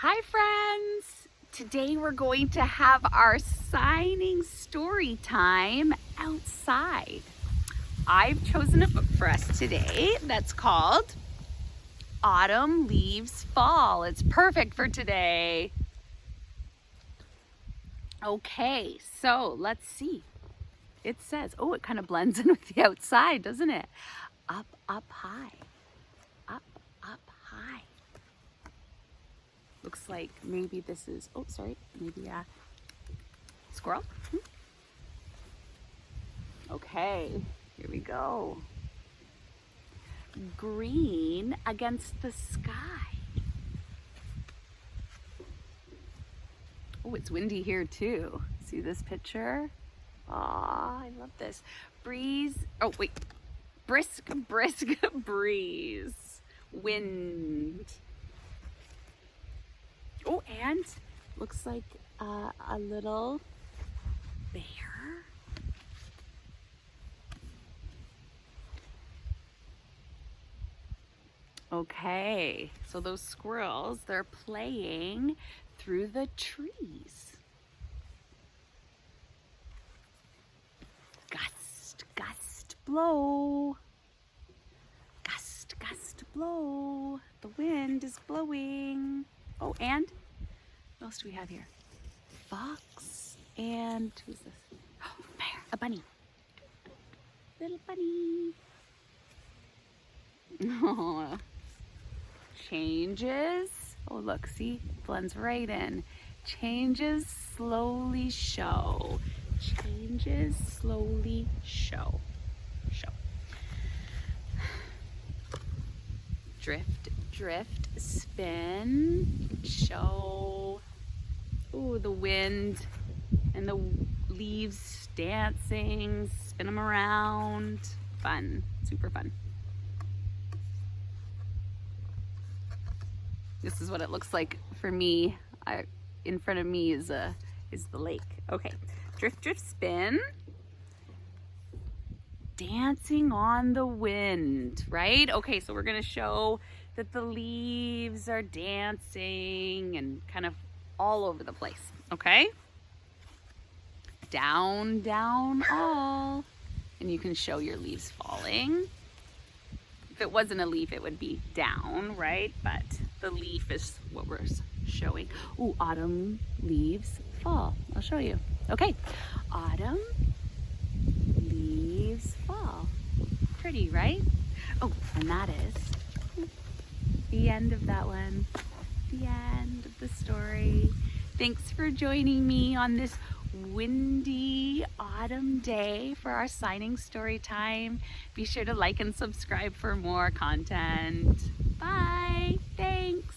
Hi friends! Today we're going to have our signing story time outside. I've chosen a book for us today that's called Autumn Leaves Fall. It's perfect for today. Okay, so let's see. It says, oh, it kind of blends in with the outside, doesn't it? Up, up, high. Up, up, high. Looks like maybe this is, oh, sorry, maybe a squirrel. Okay, here we go. Green against the sky. Oh, it's windy here too. See this picture? Aw, I love this. Breeze, oh wait, brisk breeze. Wind. Oh, and looks like a little bear. Okay, so those squirrels, they're playing through the trees. Gust, gust, blow. Gust, gust, blow. The wind is blowing. Oh, and what else do we have here? Fox and who's this? Oh, bear, a bunny. Little bunny. Oh, changes. Oh, look, see, blends right in. Changes slowly show. Changes slowly show. Show. Drift, drift, spin, show. Ooh, the wind and the leaves dancing, spin them around. Fun, super fun. This is what it looks like for me. In front of me is the lake. Okay, drift, drift, spin. Dancing on the wind, right? Okay, so we're gonna show that the leaves are dancing and kind of all over the place, okay? Down, down, all. And you can show your leaves falling. If it wasn't a leaf, it would be down, right? But the leaf is what we're showing. Ooh, autumn leaves fall. I'll show you. Okay, autumn leaves fall. Pretty, right? Oh, and that is the end of that one. The end of the story. Thanks for joining me on this windy autumn day for our signing story time. Be sure to like and subscribe for more content. Bye. Thanks.